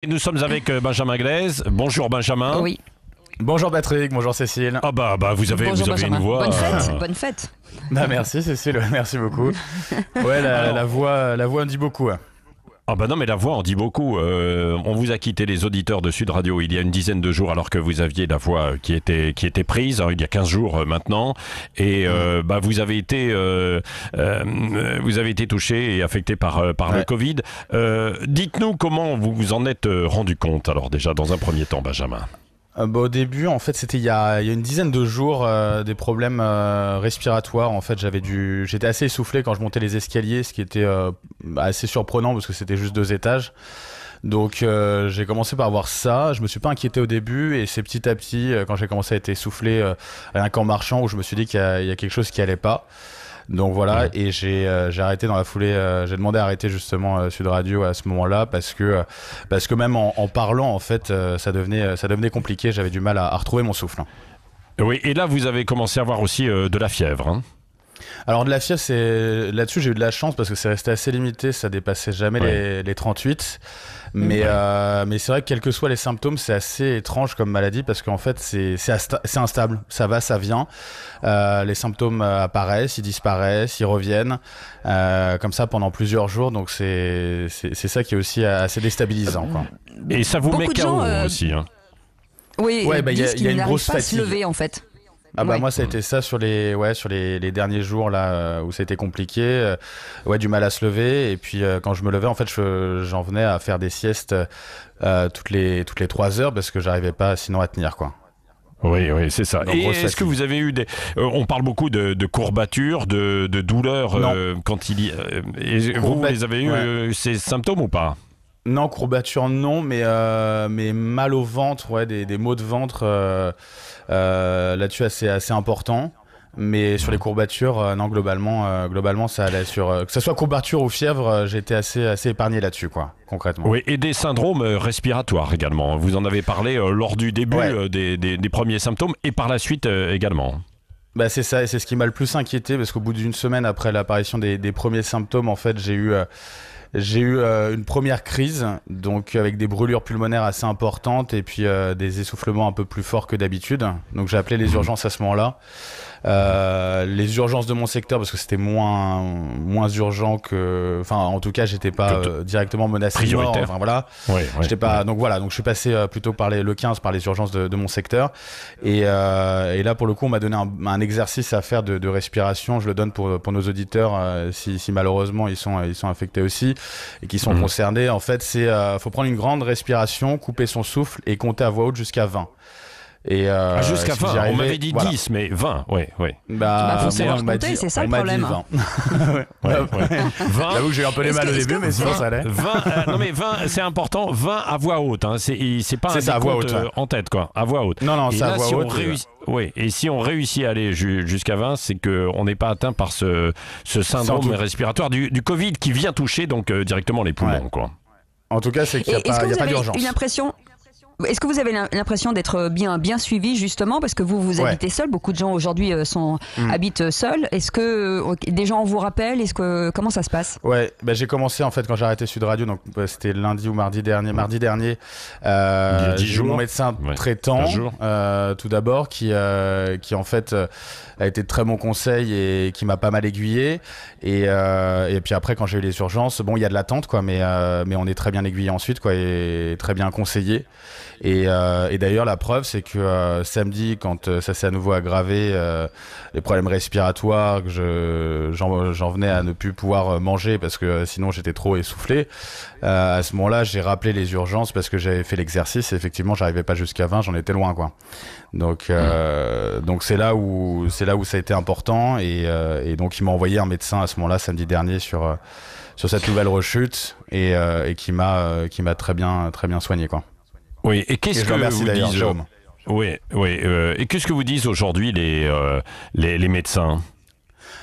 Et nous sommes avec Benjamin Glaise. Bonjour Benjamin. Oui. Bonjour Patrick, bonjour Cécile. Ah bah vous avez Benjamin. une voix. Bonne fête. Bah merci Cécile, ouais, merci beaucoup. Ouais, la voix en dit beaucoup. Ouais. Ah bah non, mais la voix en dit beaucoup. On vous a quitté, les auditeurs de Sud Radio, il y a une dizaine de jours, alors que vous aviez la voix qui était prise, hein, il y a 15 jours maintenant. Et vous avez été touché et affecté par le Covid. Dites-nous comment vous vous en êtes rendu compte, alors déjà, dans un premier temps, Benjamin. Au début, en fait, c'était il y a une dizaine de jours, des problèmes respiratoires. En fait, j'étais assez essoufflé quand je montais les escaliers, ce qui était assez surprenant parce que c'était juste 2 étages. Donc j'ai commencé par avoir ça. Je me suis pas inquiété au début et c'est petit à petit, quand j'ai commencé à être essoufflé rien qu'en marchant, où je me suis dit qu'il y a quelque chose qui allait pas. Donc voilà, et j'ai arrêté dans la foulée, j'ai demandé à arrêter justement Sud Radio à ce moment-là parce que même en parlant, en fait, ça devenait compliqué, j'avais du mal à retrouver mon souffle. Oui, et là vous avez commencé à avoir aussi de la fièvre, hein. Alors de la fièvre, là-dessus j'ai eu de la chance parce que c'est resté assez limité, ça dépassait jamais les 38. Mais c'est vrai que quels que soient les symptômes, c'est assez étrange comme maladie parce qu'en fait c'est instable, ça va, ça vient. Les symptômes apparaissent, ils disparaissent, ils reviennent comme ça pendant plusieurs jours. Donc c'est ça qui est aussi assez déstabilisant, quoi. Et ça vous met KO aussi, hein. Oui, ouais, il y a une grosse fatigue. Pas se lever en fait. Ah bah moi ça a été ça sur les derniers jours là où ça a été compliqué, du mal à se lever, et puis quand je me levais en fait j'en venais à faire des siestes toutes les 3 heures parce que j'arrivais pas sinon à tenir, quoi. Oui, c'est ça. Donc, et est-ce que vous avez eu on parle beaucoup de courbatures, de douleurs quand il y vous les avez eu ces symptômes ou pas? Non, courbatures non, mais mal au ventre, des maux de ventre là-dessus assez important. Mais sur les courbatures, non, globalement ça allait. Que ce soit courbature ou fièvre, j'ai été assez épargné là-dessus, quoi, concrètement. Oui, et des syndromes respiratoires également. Vous en avez parlé lors du début des premiers symptômes et par la suite également. Bah c'est ça, et c'est ce qui m'a le plus inquiété parce qu'au bout d'une semaine après l'apparition des premiers symptômes, en fait, j'ai eu une première crise, donc avec des brûlures pulmonaires assez importantes et puis des essoufflements un peu plus forts que d'habitude. Donc j'ai appelé les urgences à ce moment-là. Les urgences de mon secteur parce que c'était moins urgent que, en tout cas j'étais pas directement menacé de mort, j'étais pas, donc je suis passé plutôt par le 15, par les urgences de mon secteur, et là pour le coup on m'a donné un exercice à faire de respiration. Je le donne pour nos auditeurs si malheureusement ils sont infectés aussi et qui sont concernés. En fait, faut prendre une grande respiration, couper son souffle et compter à voix haute jusqu'à 20. Et jusqu'à 20, on m'avait dit 10, mais 20, oui. Faut savoir compter, c'est ça le problème. 20. 20. J'avoue que j'ai eu un peu les mal au début, mais sinon ça allait. 20, mais 20, c'est important, 20 à voix haute, hein. C'est pas un décompte en tête, quoi, à voix haute. Non, c'est à voix haute. Et si on réussit à aller jusqu'à 20, c'est qu'on n'est pas atteint par ce syndrome respiratoire du Covid qui vient toucher donc directement les poumons, quoi. En tout cas, c'est qu'il n'y a pas d'urgence. Est-ce que vous avez l'impression d'être bien suivi justement parce que vous habitez seul? Beaucoup de gens aujourd'hui habitent seuls. Est-ce que des gens vous rappellent? Comment ça se passe? J'ai commencé en fait quand j'ai arrêté Sud Radio, donc c'était lundi ou mardi dernier. J'ai eu mon médecin traitant tout d'abord qui en fait a été de très bon conseil et qui m'a pas mal aiguillé. Et puis après quand j'ai eu les urgences, il y a de l'attente, quoi, mais on est très bien aiguillé ensuite, quoi, et très bien conseillé. Et d'ailleurs la preuve c'est que samedi quand ça s'est à nouveau aggravé, les problèmes respiratoires, que j'en venais à ne plus pouvoir manger parce que sinon j'étais trop essoufflé, à ce moment-là j'ai rappelé les urgences parce que j'avais fait l'exercice et effectivement j'arrivais pas jusqu'à 20, j'en étais loin, quoi. Donc c'est là où ça a été important, et donc il m'a envoyé un médecin à ce moment-là samedi dernier sur cette nouvelle rechute et qui m'a très bien soigné, quoi. Oui, et qu'est-ce que vous disent Jérôme. Et qu'est-ce que vous disent aujourd'hui les médecins?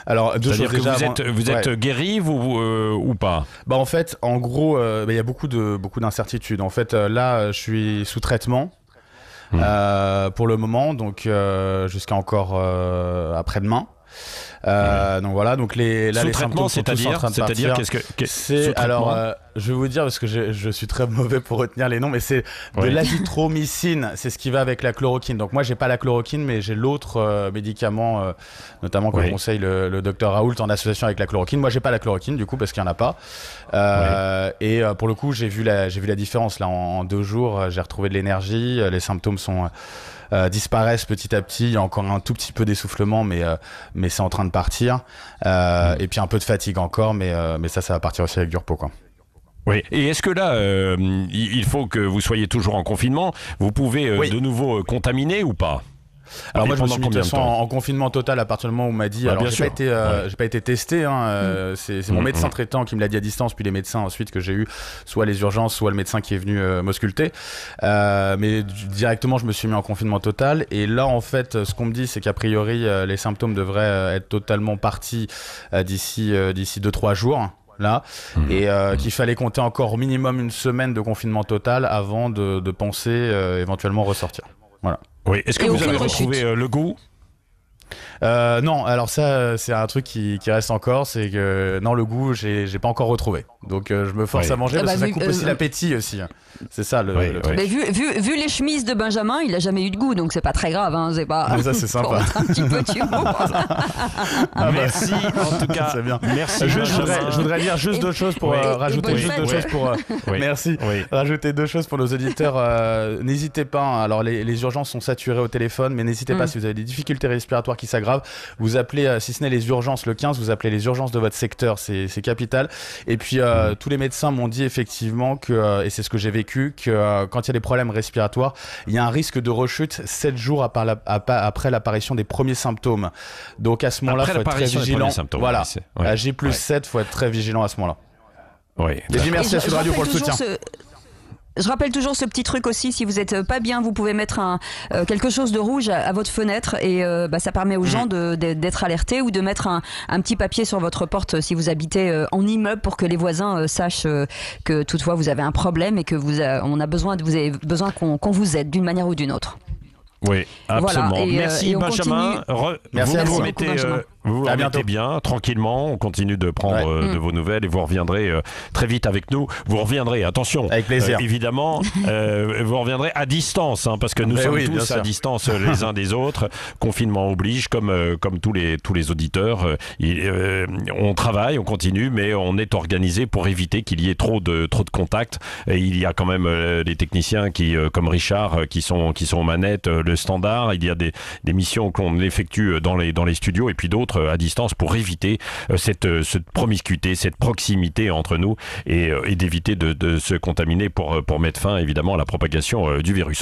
Alors, c'est-à-dire que vous êtes guéri ou pas? En fait, en gros, il y a beaucoup d'incertitudes. En fait, là, je suis sous traitement pour le moment, donc jusqu'à encore après-demain. Donc voilà, donc les symptômes sont tous en train de partir. C'est-à-dire qu'est-ce que alors je vais vous dire, parce que je suis très mauvais pour retenir les noms, mais c'est de l'azithromycine, c'est ce qui va avec la chloroquine. Donc moi, j'ai pas la chloroquine, mais j'ai l'autre médicament, notamment que conseille le docteur Raoult en association avec la chloroquine. Moi, j'ai pas la chloroquine, du coup, parce qu'il y en a pas. Et pour le coup, j'ai vu la différence. Là, en 2 jours, j'ai retrouvé de l'énergie, les symptômes disparaissent petit à petit. Il y a encore un tout petit peu d'essoufflement, mais c'est en train de partir. Et puis un peu de fatigue encore, mais ça va partir aussi avec du repos, quoi. Oui. Et est-ce que là, il faut que vous soyez toujours en confinement? Vous pouvez de nouveau contaminer ou pas? Alors moi je me suis mis de toute façon en confinement total à partir du moment où on m'a dit, alors j'ai pas été testé, hein, c'est mon médecin traitant qui me l'a dit à distance, puis les médecins ensuite que j'ai eu, soit les urgences, soit le médecin qui est venu m'ausculter, mais directement je me suis mis en confinement total. Et là en fait ce qu'on me dit, c'est qu'a priori les symptômes devraient être totalement partis d'ici 2-3 jours là, et qu'il fallait compter encore au minimum 1 semaine de confinement total avant de penser éventuellement ressortir. Voilà. Oui. Est-ce que vous avez retrouvé le goût? Non, alors ça c'est un truc qui reste encore, c'est que non, le goût j'ai pas encore retrouvé, donc je me force à manger parce que ça coupe aussi l'appétit aussi, c'est ça le truc. Mais vu les chemises de Benjamin, il a jamais eu de goût, donc c'est pas très grave, hein, c'est pas. Mais ça c'est sympa. Un petit peu merci en tout cas. C'est bien. Merci. Je voudrais dire juste 2 choses pour rajouter juste 2 choses pour. Merci. Rajouter 2 choses pour nos auditeurs. N'hésitez pas. Hein, alors les urgences sont saturées au téléphone, mais n'hésitez pas si vous avez des difficultés respiratoires qui s'aggravent, vous appelez, si ce n'est les urgences, le 15, vous appelez les urgences de votre secteur, c'est capital. Et puis tous les médecins m'ont dit effectivement que, et c'est ce que j'ai vécu, que quand il y a des problèmes respiratoires, il y a un risque de rechute 7 jours après l'apparition des premiers symptômes. Donc à ce moment-là, il faut être très vigilant. Voilà, à J+7, il faut être très vigilant à ce moment-là. Oui. Et merci à Sud Radio pour le soutien. Je rappelle toujours ce petit truc aussi, si vous êtes pas bien, vous pouvez mettre quelque chose de rouge à votre fenêtre, et ça permet aux gens d'être alertés, ou de mettre un petit papier sur votre porte si vous habitez en immeuble, pour que les voisins sachent que toutefois vous avez un problème et que vous avez besoin qu'on vous aide d'une manière ou d'une autre. Oui, absolument. Voilà, merci Benjamin. Merci à vous. Vous vous remettez bien, tranquillement, on continue de prendre de vos nouvelles, et vous reviendrez très vite avec nous. Vous reviendrez, attention, avec plaisir. Évidemment, vous reviendrez à distance, hein, parce que nous sommes tous à distance les uns des autres. Confinement oblige, comme tous les auditeurs. On travaille, on continue, mais on est organisé pour éviter qu'il y ait trop de contacts. Et il y a quand même des techniciens comme Richard, qui sont aux manettes, le standard. Il y a des missions qu'on effectue dans les studios, et puis d'autres à distance, pour éviter cette promiscuité, cette proximité entre nous, et d'éviter de se contaminer, pour mettre fin évidemment à la propagation du virus.